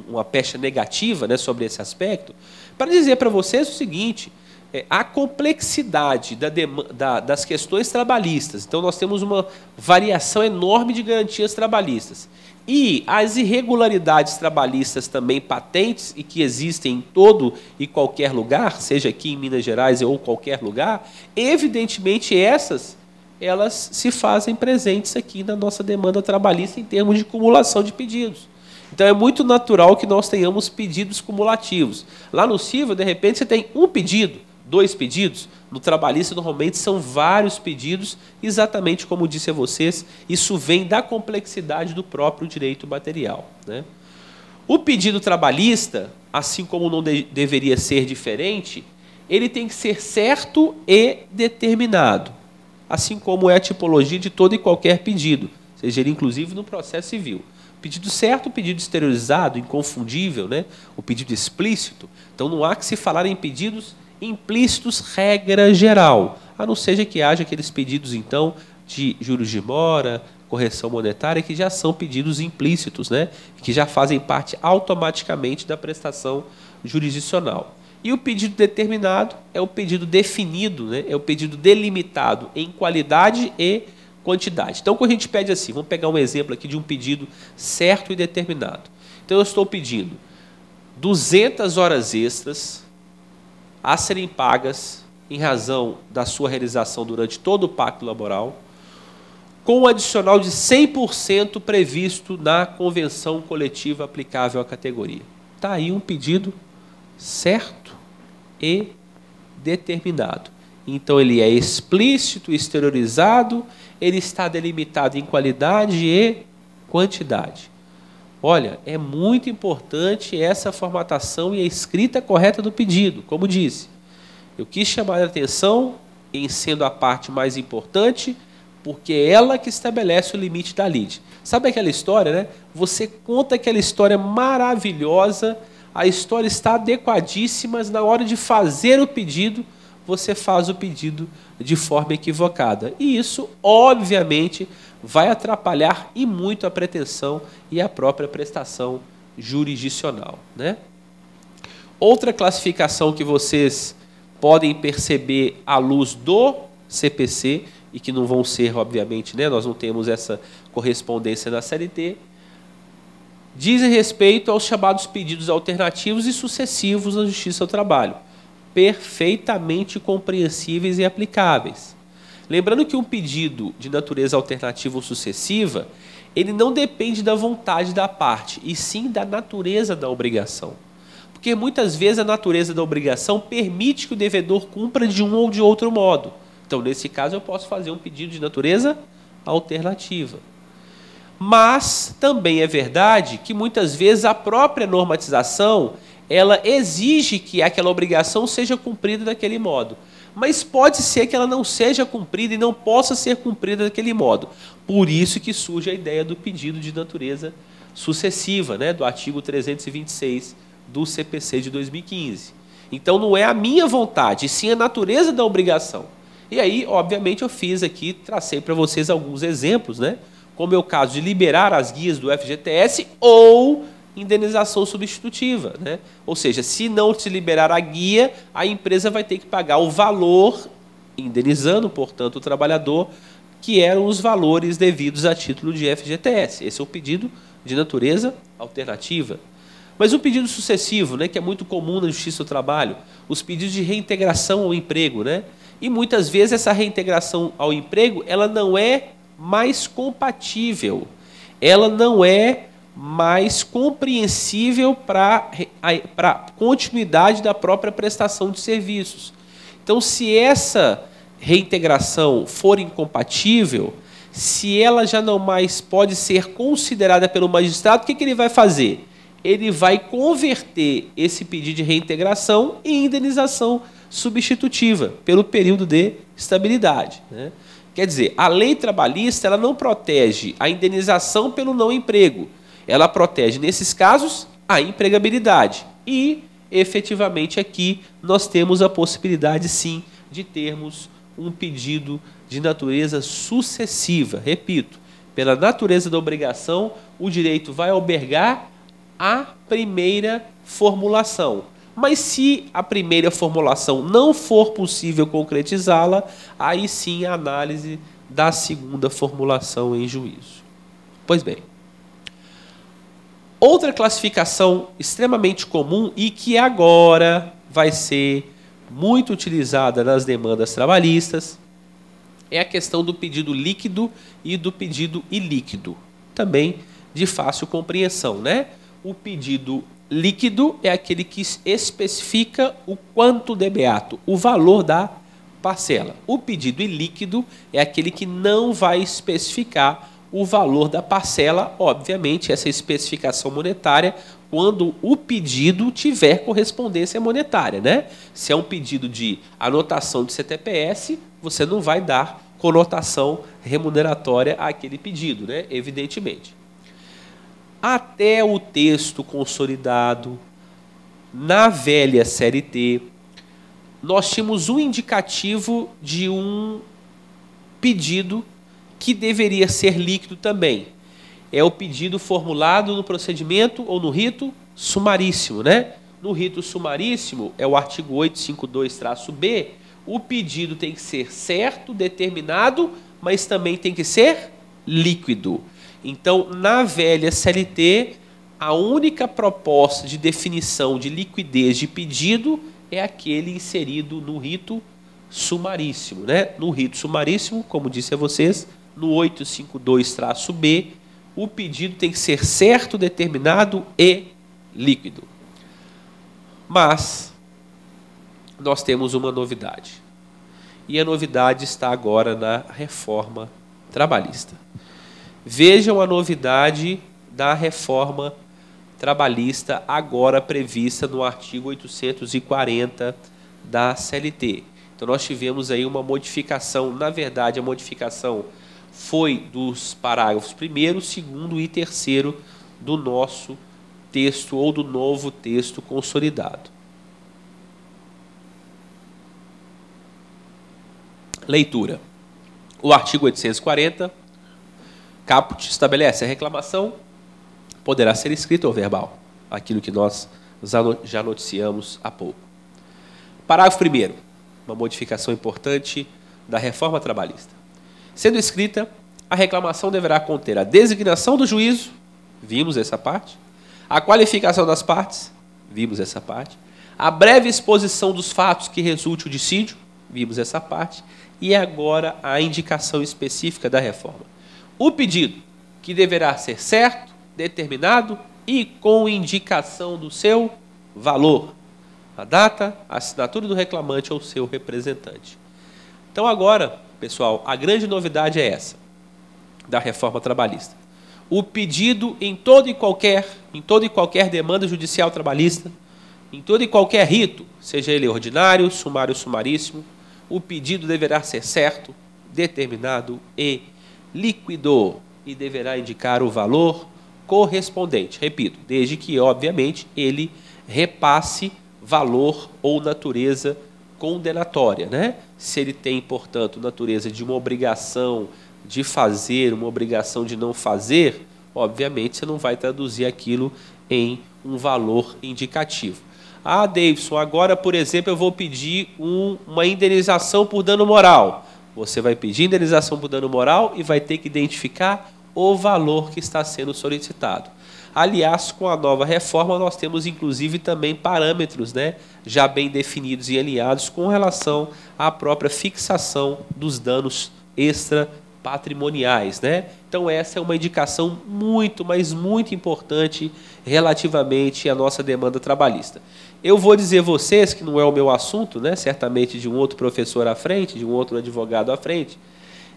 Speaker 1: uma pecha negativa, né, sobre esse aspecto, para dizer para vocês o seguinte: a complexidade das questões trabalhistas. Então, nós temos uma variação enorme de garantias trabalhistas. E as irregularidades trabalhistas também patentes e que existem em todo e qualquer lugar, seja aqui em Minas Gerais ou qualquer lugar, evidentemente elas se fazem presentes aqui na nossa demanda trabalhista em termos de cumulação de pedidos. Então, é muito natural que nós tenhamos pedidos cumulativos. Lá no civil, de repente, você tem um pedido, 2 pedidos. No trabalhista, normalmente, são vários pedidos, exatamente como disse a vocês, isso vem da complexidade do próprio direito material, né? O pedido trabalhista, assim como não deveria ser diferente, ele tem que ser certo e determinado, assim como é a tipologia de todo e qualquer pedido, seja ele inclusive no processo civil. Pedido certo, o pedido exteriorizado, inconfundível, né? O pedido explícito. Então, não há que se falar em pedidos implícitos, regra geral, a não ser que haja aqueles pedidos, então, de juros de mora, correção monetária, que já são pedidos implícitos, né? Que já fazem parte automaticamente da prestação jurisdicional. E o pedido determinado é o pedido definido, né? É o pedido delimitado em qualidade e quantidade. Então, quando a gente pede assim, vamos pegar um exemplo aqui de um pedido certo e determinado. Então, eu estou pedindo 200 horas extras a serem pagas em razão da sua realização durante todo o pacto laboral, com um adicional de 100% previsto na convenção coletiva aplicável à categoria. Está aí um pedido certo e determinado. Então, ele é explícito, exteriorizado, ele está delimitado em qualidade e quantidade. Olha, é muito importante essa formatação e a escrita correta do pedido, como disse. Eu quis chamar a atenção em sendo a parte mais importante, porque é ela que estabelece o limite da lide. Sabe aquela história, né? Você conta aquela história maravilhosa, a história está adequadíssima, mas na hora de fazer o pedido, você faz o pedido de forma equivocada. E isso, obviamente, vai atrapalhar e muito a pretensão e a própria prestação jurisdicional, né? Outra classificação que vocês podem perceber à luz do CPC, e que não vão ser, obviamente, né? Nós não temos essa correspondência na CLT, dizem respeito aos chamados pedidos alternativos e sucessivos na Justiça do Trabalho, perfeitamente compreensíveis e aplicáveis. Lembrando que um pedido de natureza alternativa ou sucessiva, ele não depende da vontade da parte, e sim da natureza da obrigação. Porque muitas vezes a natureza da obrigação permite que o devedor cumpra de um ou de outro modo. Então, nesse caso, eu posso fazer um pedido de natureza alternativa. Mas também é verdade que muitas vezes a própria normatização ela exige que aquela obrigação seja cumprida daquele modo. Mas pode ser que ela não seja cumprida e não possa ser cumprida daquele modo. Por isso que surge a ideia do pedido de natureza sucessiva, né, do artigo 326 do CPC de 2015. Então não é a minha vontade, e sim a natureza da obrigação. E aí, obviamente, eu fiz aqui, tracei para vocês alguns exemplos, né, como é o caso de liberar as guias do FGTS ou indenização substitutiva, né? Ou seja, se não se liberar a guia, a empresa vai ter que pagar o valor, indenizando, portanto, o trabalhador, que eram os valores devidos a título de FGTS. Esse é o pedido de natureza alternativa. Mas o pedido sucessivo, né, que é muito comum na Justiça do Trabalho, os pedidos de reintegração ao emprego, né? E muitas vezes essa reintegração ao emprego, ela não é mais compatível, ela não é mais compreensível para a continuidade da própria prestação de serviços. Então, se essa reintegração for incompatível, se ela já não mais pode ser considerada pelo magistrado, o que ele vai fazer? Ele vai converter esse pedido de reintegração em indenização substitutiva pelo período de estabilidade, né? Quer dizer, a lei trabalhista ela não protege a indenização pelo não emprego, ela protege, nesses casos, a empregabilidade. E, efetivamente, aqui nós temos a possibilidade, sim, de termos um pedido de natureza sucessiva. Repito, pela natureza da obrigação, o direito vai albergar a primeira formulação. Mas se a primeira formulação não for possível concretizá-la, aí sim a análise da segunda formulação em juízo. Pois bem, outra classificação extremamente comum e que agora vai ser muito utilizada nas demandas trabalhistas é a questão do pedido líquido e do pedido ilíquido, também de fácil compreensão, né? O pedido líquido é aquele que especifica o quanto de beato, o valor da parcela. O pedido ilíquido é aquele que não vai especificar o valor da parcela, obviamente, essa especificação monetária, quando o pedido tiver correspondência monetária, né? Se é um pedido de anotação de CTPS, você não vai dar conotação remuneratória àquele pedido, né? Evidentemente. Até o texto consolidado, na velha CLT, nós tínhamos um indicativo de um pedido que deveria ser líquido também. É o pedido formulado no procedimento ou no rito sumaríssimo, né? No rito sumaríssimo, é o artigo 852-B, o pedido tem que ser certo, determinado, mas também tem que ser líquido. Então, na velha CLT, a única proposta de definição de liquidez de pedido é aquele inserido no rito sumaríssimo, né? No rito sumaríssimo, como disse a vocês, no 852-B, o pedido tem que ser certo, determinado e líquido. Mas nós temos uma novidade. E a novidade está agora na reforma trabalhista. Vejam a novidade da reforma trabalhista agora prevista no artigo 840 da CLT. Então nós tivemos aí uma modificação, na verdade a modificação foi dos parágrafos 1º, 2º e 3º do nosso texto ou do novo texto consolidado. Leitura. O artigo 840, caput, estabelece a reclamação, poderá ser escrita ou verbal, aquilo que nós já noticiamos há pouco. Parágrafo 1º, uma modificação importante da reforma trabalhista. Sendo escrita, a reclamação deverá conter a designação do juízo, vimos essa parte, a qualificação das partes, vimos essa parte, a breve exposição dos fatos que resulte o dissídio, vimos essa parte, e agora a indicação específica da reforma. O pedido, que deverá ser certo, determinado e com indicação do seu valor, a data, a assinatura do reclamante ou seu representante. Então agora, pessoal, a grande novidade é essa, da reforma trabalhista. O pedido em toda e qualquer demanda judicial trabalhista Em todo e qualquer rito, seja ele ordinário, sumário ou sumaríssimo, o pedido deverá ser certo, determinado e líquido e deverá indicar o valor correspondente. Repito, desde que, obviamente, ele repasse valor ou natureza condenatória, né? Se ele tem, portanto, natureza de uma obrigação de fazer, uma obrigação de não fazer, obviamente você não vai traduzir aquilo em um valor indicativo. Ah, Davidson, agora, por exemplo, eu vou pedir uma indenização por dano moral. Você vai pedir indenização por dano moral e vai ter que identificar o valor que está sendo solicitado. Aliás, com a nova reforma, nós temos, inclusive, também parâmetros, né, já bem definidos e alinhados com relação à própria fixação dos danos extrapatrimoniais, né? Então, essa é uma indicação muito, mas muito importante relativamente à nossa demanda trabalhista. Eu vou dizer a vocês, que não é o meu assunto, né, certamente de um outro professor à frente, de um outro advogado à frente,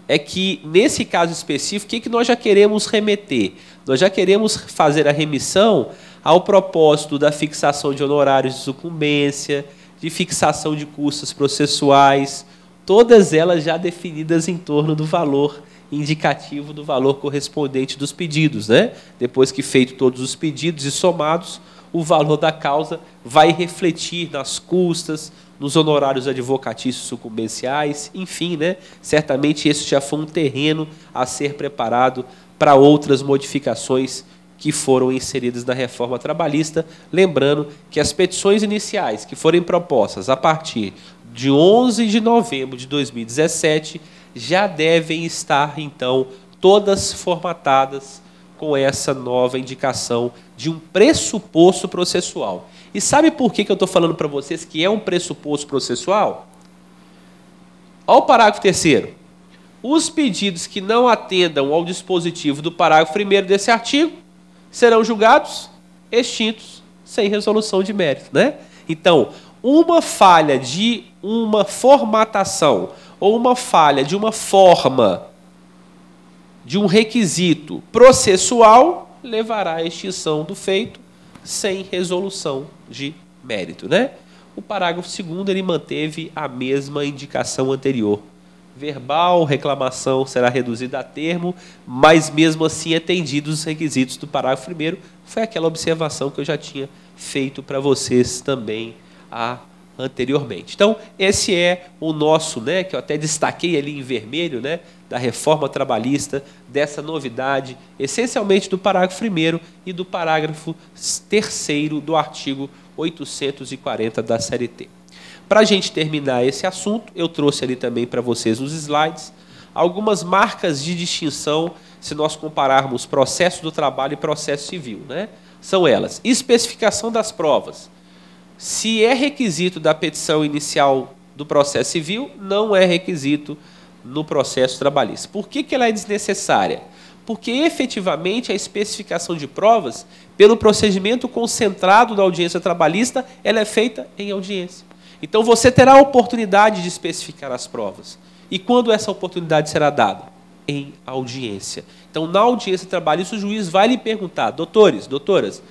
Speaker 1: é que, nesse caso específico, o que nós já queremos remeter? Nós já queremos fazer a remissão ao propósito da fixação de honorários de sucumbência, de fixação de custas processuais, todas elas já definidas em torno do valor indicativo, do valor correspondente dos pedidos, né? Depois que feito todos os pedidos e somados, o valor da causa vai refletir nas custas, nos honorários advocatícios sucumbenciais, enfim, né? Certamente esse já foi um terreno a ser preparado para outras modificações que foram inseridas na reforma trabalhista, lembrando que as petições iniciais que forem propostas a partir de 11 de novembro de 2017 já devem estar, então, todas formatadas com essa nova indicação de um pressuposto processual. E sabe por que eu estou falando para vocês que é um pressuposto processual? Olha o parágrafo 3º. Os pedidos que não atendam ao dispositivo do parágrafo 1º desse artigo serão julgados extintos, sem resolução de mérito, né? Então, uma falha de uma formatação ou uma falha de uma forma de um requisito processual levará à extinção do feito sem resolução de mérito, né? O parágrafo 2º ele manteve a mesma indicação anterior. Verbal, reclamação será reduzida a termo, mas mesmo assim atendidos os requisitos do parágrafo 1º. Foi aquela observação que eu já tinha feito para vocês também anteriormente. Então, esse é o nosso, né, que eu até destaquei ali em vermelho, né, da reforma trabalhista, dessa novidade, essencialmente do parágrafo 1º e do parágrafo 3º do artigo 840 da CLT. Para a gente terminar esse assunto, eu trouxe ali também para vocês nos slides algumas marcas de distinção se nós compararmos processo do trabalho e processo civil, né? São elas: especificação das provas. Se é requisito da petição inicial do processo civil, não é requisito no processo trabalhista. Por que ela é desnecessária? Porque, efetivamente, a especificação de provas, pelo procedimento concentrado da audiência trabalhista, ela é feita em audiência. Então, você terá a oportunidade de especificar as provas. E quando essa oportunidade será dada? Em audiência. Então, na audiência trabalhista, o juiz vai lhe perguntar: doutores, doutoras,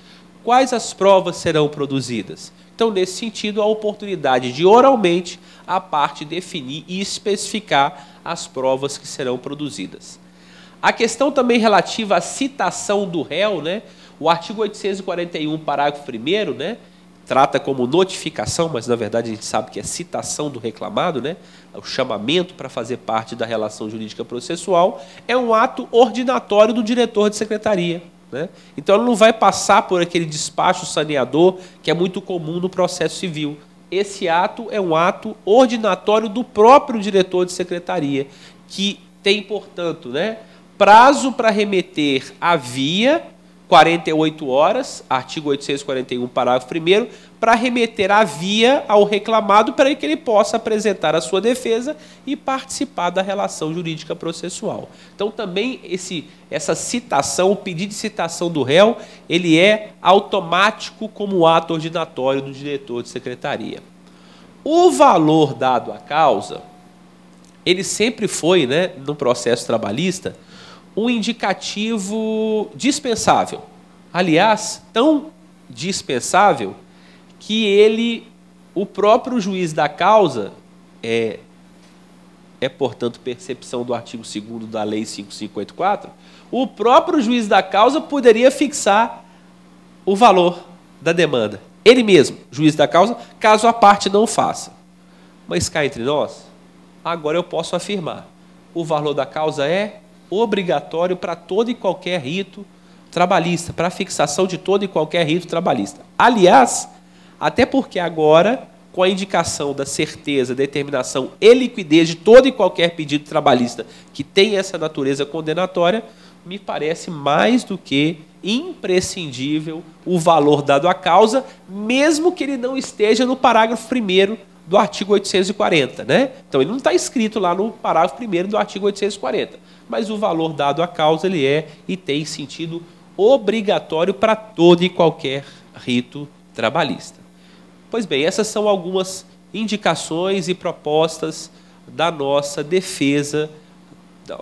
Speaker 1: quais as provas serão produzidas? Então, nesse sentido, a oportunidade de oralmente a parte definir e especificar as provas que serão produzidas. A questão também relativa à citação do réu, né? O artigo 841, parágrafo 1º, né, trata como notificação, mas na verdade a gente sabe que é citação do reclamado, né? O chamamento para fazer parte da relação jurídica processual, é um ato ordinatório do diretor de secretaria, né? Então, ela não vai passar por aquele despacho saneador que é muito comum no processo civil. Esse ato é um ato ordinatório do próprio diretor de secretaria, que tem, portanto, né, prazo para remeter à via, 48 horas, artigo 841, parágrafo 1º, para remeter à via ao reclamado para que ele possa apresentar a sua defesa e participar da relação jurídica processual. Então, também essa citação, o pedido de citação do réu, ele é automático como ato ordinatório do diretor de secretaria. O valor dado à causa, ele sempre foi, né, no processo trabalhista, um indicativo dispensável. Aliás, tão dispensável que o próprio juiz da causa, portanto, percepção do artigo 2º da Lei 5.584, o próprio juiz da causa poderia fixar o valor da demanda. Ele mesmo, juiz da causa, caso a parte não faça. Mas cá entre nós, agora eu posso afirmar, o valor da causa é obrigatório para todo e qualquer rito trabalhista, para a fixação de todo e qualquer rito trabalhista. Aliás, até porque agora, com a indicação da certeza, determinação e liquidez de todo e qualquer pedido trabalhista que tem essa natureza condenatória, me parece mais do que imprescindível o valor dado à causa, mesmo que ele não esteja no parágrafo 1º do artigo 840. Né? Então, ele não está escrito lá no parágrafo 1º do artigo 840, mas o valor dado à causa ele é e tem sentido obrigatório para todo e qualquer rito trabalhista. Pois bem, essas são algumas indicações e propostas da nossa defesa,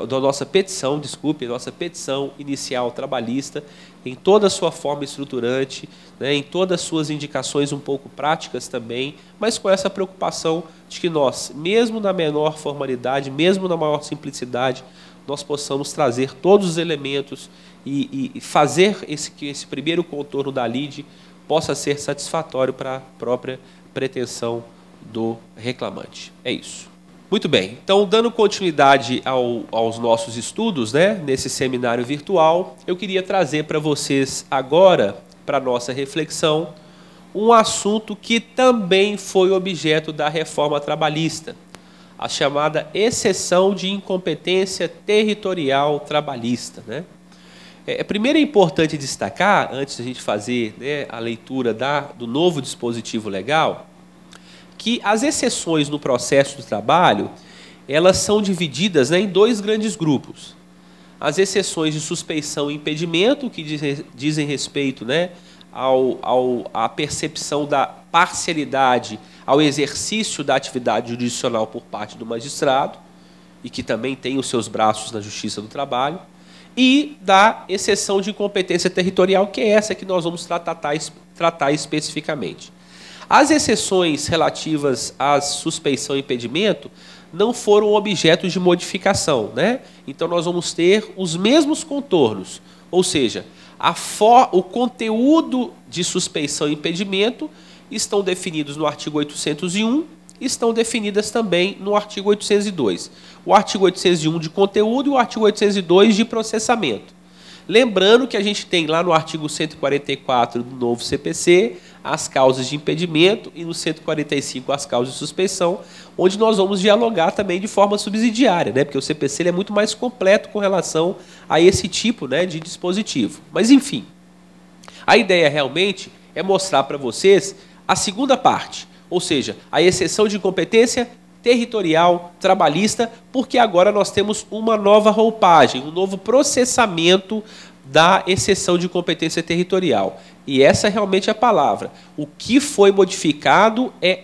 Speaker 1: da nossa petição, nossa petição inicial trabalhista, em toda a sua forma estruturante, né, em todas as suas indicações um pouco práticas também, mas com essa preocupação de que nós, mesmo na menor formalidade, mesmo na maior simplicidade, nós possamos trazer todos os elementos e fazer que esse primeiro contorno da lide possa ser satisfatório para a própria pretensão do reclamante. É isso. Muito bem, então, dando continuidade aos nossos estudos, né, nesse seminário virtual, eu queria trazer para vocês agora, para a nossa reflexão, um assunto que também foi objeto da reforma trabalhista, a chamada exceção de incompetência territorial trabalhista. Né? Primeiro é importante destacar, antes de a gente fazer, né, a leitura do novo dispositivo legal, que as exceções no processo do trabalho, elas são divididas, né, em dois grandes grupos. As exceções de suspeição e impedimento, que dizem respeito, né, à percepção da parcialidade, ao exercício da atividade jurisdicional por parte do magistrado, e que também tem os seus braços na Justiça do Trabalho, e da exceção de incompetência territorial, que é essa que nós vamos tratar especificamente. As exceções relativas à suspeição e impedimento não foram objeto de modificação, né? Então, nós vamos ter os mesmos contornos, ou seja, o conteúdo de suspeição e impedimento estão definidos no artigo 801, estão definidas também no artigo 802. O artigo 801 de conteúdo e o artigo 802 de processamento. Lembrando que a gente tem lá no artigo 144 do novo CPC as causas de impedimento e no 145 as causas de suspeição, onde nós vamos dialogar também de forma subsidiária, né? Porque o CPC ele é muito mais completo com relação a esse tipo, né, de dispositivo. Mas, enfim, a ideia realmente é mostrar para vocês a segunda parte, ou seja, a exceção de incompetência territorial trabalhista, porque agora nós temos uma nova roupagem, um novo processamento da exceção de competência territorial. E essa realmente é a palavra. O que foi modificado é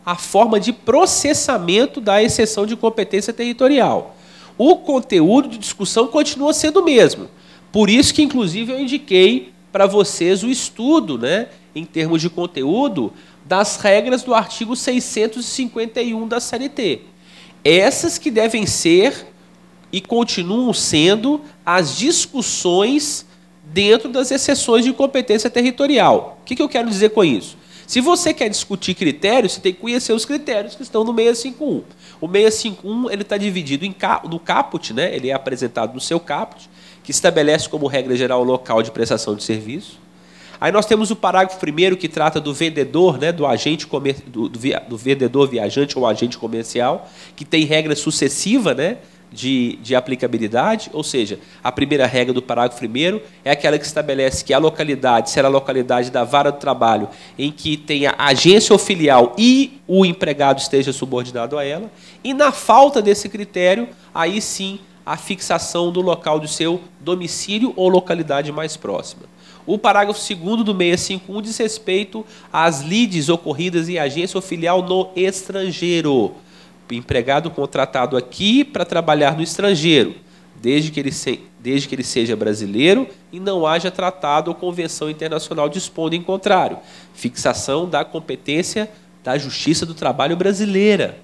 Speaker 1: a forma de processamento da exceção de competência territorial. O conteúdo de discussão continua sendo o mesmo. Por isso que, inclusive, eu indiquei para vocês o estudo, né, em termos de conteúdo, das regras do artigo 651 da CLT. Essas que devem ser e continuam sendo as discussões dentro das exceções de incompetência territorial. O que eu quero dizer com isso? Se você quer discutir critérios, você tem que conhecer os critérios que estão no 651. O 651 ele está dividido no caput, né? Ele é apresentado no seu caput, que estabelece como regra geral o local de prestação de serviço. Aí nós temos o parágrafo 1º que trata do vendedor, né, do vendedor viajante ou agente comercial, que tem regra sucessiva, né, de aplicabilidade, ou seja, a primeira regra do parágrafo 1º é aquela que estabelece que a localidade será a localidade da vara do trabalho em que tenha agência ou filial e o empregado esteja subordinado a ela, e na falta desse critério, aí sim, a fixação do local do seu domicílio ou localidade mais próxima. O parágrafo 2º do 651 diz respeito às lides ocorridas em agência ou filial no estrangeiro. Empregado contratado aqui para trabalhar no estrangeiro desde que ele seja brasileiro e não haja tratado ou convenção internacional dispondo em contrário. Fixação da competência da Justiça do Trabalho brasileira.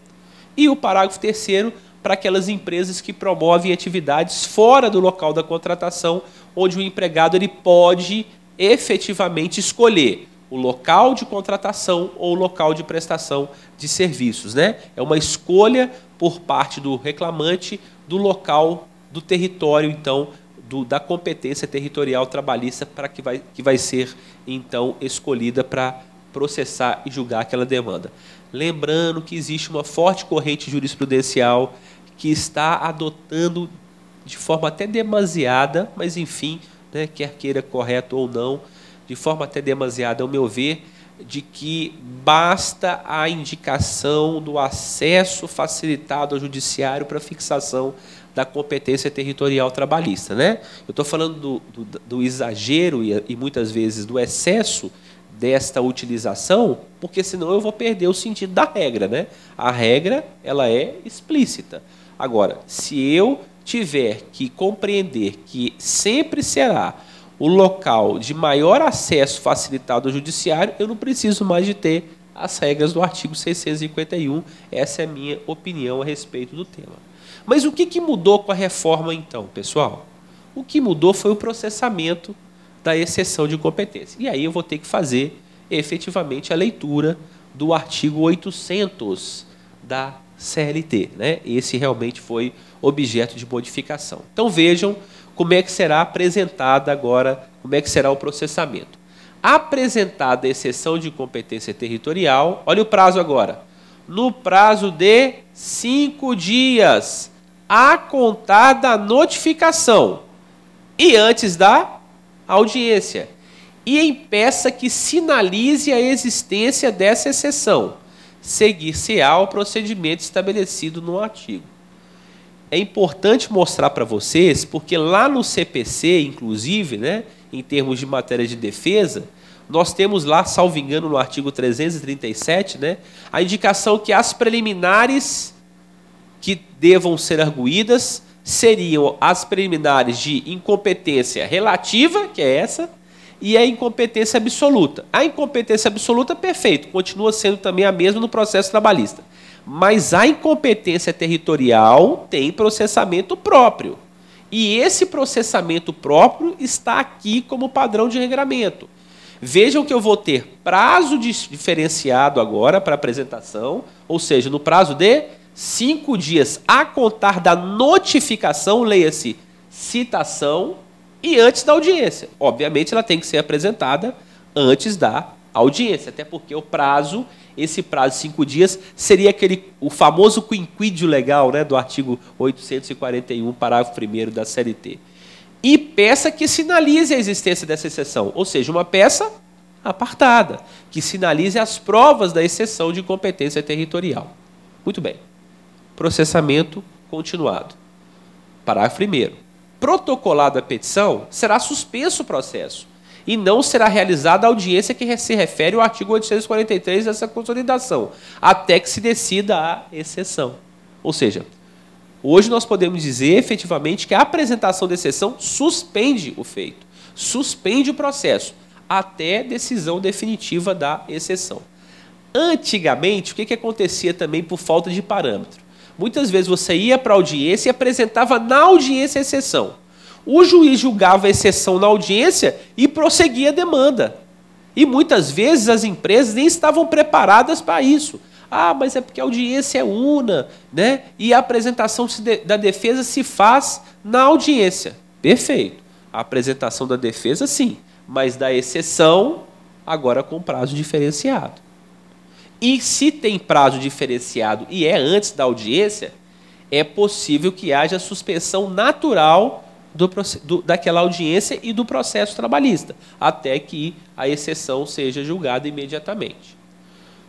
Speaker 1: E o parágrafo 3º, para aquelas empresas que promovem atividades fora do local da contratação, onde o empregado ele pode efetivamente escolher o local de contratação ou o local de prestação de serviços, né? É uma escolha por parte do reclamante do local, do território, então, da competência territorial trabalhista para que vai ser, então, escolhida para processar e julgar aquela demanda. Lembrando que existe uma forte corrente jurisprudencial que está adotando de forma até demasiada, mas, enfim, né, quer queira correto ou não, de forma até demasiada, ao meu ver, de que basta a indicação do acesso facilitado ao judiciário para fixação da competência territorial trabalhista, né? Eu estou falando do exagero e muitas vezes do excesso desta utilização, porque senão eu vou perder o sentido da regra, né? A regra, ela é explícita. Agora, se eu tiver que compreender que sempre será o local de maior acesso facilitado ao judiciário, eu não preciso mais de ter as regras do artigo 651. Essa é a minha opinião a respeito do tema. Mas o que mudou com a reforma, então, pessoal? O que mudou foi o processamento da exceção de competência. E aí eu vou ter que fazer, efetivamente, a leitura do artigo 800 da CLT, né? Esse realmente foi objeto de modificação. Então, vejam como é que será apresentada agora, como é que será o processamento. Apresentada a exceção de competência territorial, olha o prazo agora, no prazo de 5 dias, a contar da notificação e antes da audiência, e em peça que sinalize a existência dessa exceção, seguir-se-á o procedimento estabelecido no artigo. É importante mostrar para vocês, porque lá no CPC, inclusive, né, em termos de matéria de defesa, nós temos lá, salvo engano, no artigo 337, né, a indicação que as preliminares que devam ser arguídas seriam as preliminares de incompetência relativa, que é essa, e a incompetência absoluta. A incompetência absoluta, perfeito, continua sendo também a mesma no processo trabalhista. Mas a incompetência territorial tem processamento próprio. E esse processamento próprio está aqui como padrão de regramento. Vejam que eu vou ter prazo diferenciado agora para apresentação, ou seja, no prazo de 5 dias a contar da notificação, leia-se citação, e antes da audiência. Obviamente, ela tem que ser apresentada antes da audiência, até porque o prazo, esse prazo de 5 dias, seria o famoso quinquídio legal, né, do artigo 841, parágrafo 1º da CLT. E peça que sinalize a existência dessa exceção, ou seja, uma peça apartada, que sinalize as provas da exceção de competência territorial. Muito bem. Processamento continuado. Parágrafo 1º. Protocolada a petição, será suspenso o processo e não será realizada a audiência que se refere ao artigo 843 dessa consolidação, até que se decida a exceção. Ou seja, hoje nós podemos dizer efetivamente que a apresentação da exceção suspende o feito, suspende o processo, até decisão definitiva da exceção. Antigamente, o que acontecia também por falta de parâmetro? Muitas vezes você ia para a audiência e apresentava na audiência a exceção. O juiz julgava a exceção na audiência e prosseguia a demanda. E muitas vezes as empresas nem estavam preparadas para isso. Ah, mas é porque a audiência é una, né? E a apresentação da defesa se faz na audiência. Perfeito. A apresentação da defesa, sim. Mas da exceção, agora com prazo diferenciado. E se tem prazo diferenciado e é antes da audiência, é possível que haja suspensão natural daquela audiência e do processo trabalhista, até que a exceção seja julgada imediatamente.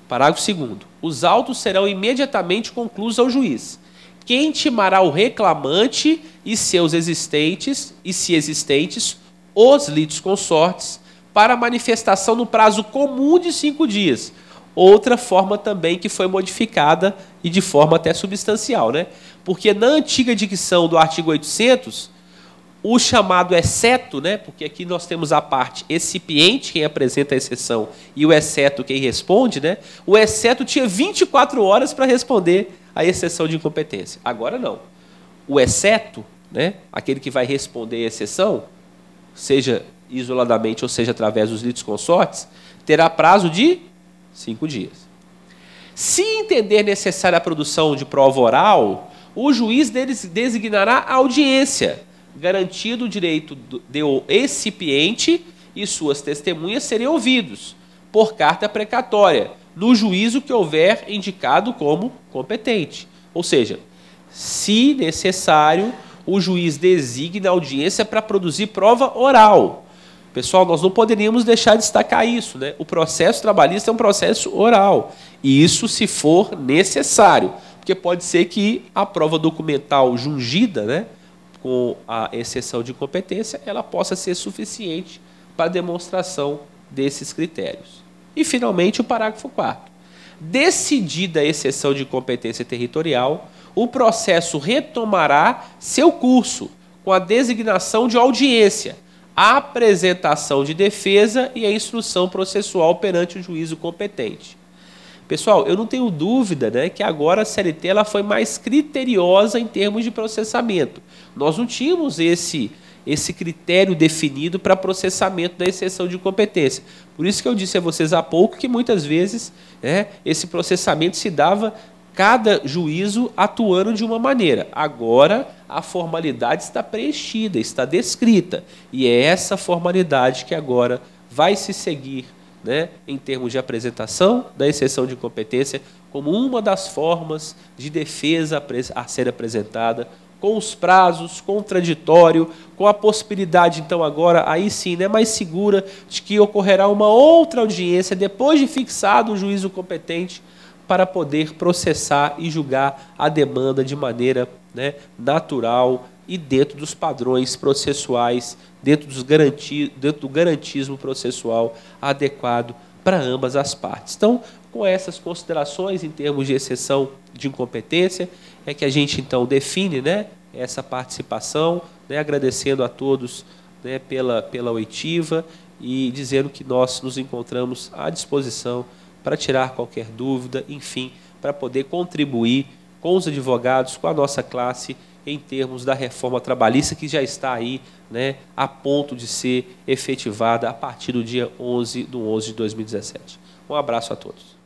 Speaker 1: Parágrafo 2º. Os autos serão imediatamente concluídos ao juiz, que intimará o reclamante e seus existentes, e se existentes, os litisconsortes, para manifestação no prazo comum de 5 dias, outra forma também que foi modificada e de forma até substancial, né? Porque na antiga dicção do artigo 800, o chamado exceto, né? Porque aqui nós temos a parte excipiente, quem apresenta a exceção, e o exceto, quem responde, né? O exceto tinha 24 horas para responder a exceção de incompetência. Agora não. O exceto, né? Aquele que vai responder a exceção, seja isoladamente ou seja através dos litisconsortes, terá prazo de 5 dias. Se entender necessária a produção de prova oral, o juiz designará a audiência, garantido o direito do excipiente e suas testemunhas serem ouvidos, por carta precatória, no juízo que houver indicado como competente. Ou seja, se necessário, o juiz designa a audiência para produzir prova oral. Pessoal, nós não poderíamos deixar de destacar isso, né? O processo trabalhista é um processo oral, e isso se for necessário, porque pode ser que a prova documental jungida, né, com a exceção de incompetência, ela possa ser suficiente para a demonstração desses critérios. E, finalmente, o parágrafo 4º. Decidida a exceção de incompetência territorial, o processo retomará seu curso com a designação de audiência, a apresentação de defesa e a instrução processual perante o juízo competente. Pessoal, eu não tenho dúvida, né, que agora a CLT ela foi mais criteriosa em termos de processamento. Nós não tínhamos esse critério definido para processamento da exceção de incompetência. Por isso que eu disse a vocês há pouco que muitas vezes, né, esse processamento se dava cada juízo atuando de uma maneira. Agora, a formalidade está preenchida, está descrita. E é essa formalidade que agora vai se seguir, né, em termos de apresentação da exceção de incompetência, como uma das formas de defesa a ser apresentada, com os prazos, contraditório, com a possibilidade, então, agora, aí sim, né, mais segura, de que ocorrerá uma outra audiência, depois de fixado o juízo competente, para poder processar e julgar a demanda de maneira, né, natural e dentro dos padrões processuais, dentro do garantismo processual adequado para ambas as partes. Então, com essas considerações em termos de exceção de incompetência, é que a gente então define, né, essa participação, né, agradecendo a todos, né, pela oitiva e dizendo que nós nos encontramos à disposição para tirar qualquer dúvida, enfim, para poder contribuir com os advogados, com a nossa classe, em termos da reforma trabalhista, que já está aí, né, a ponto de ser efetivada a partir do dia 11/11/2017. Um abraço a todos.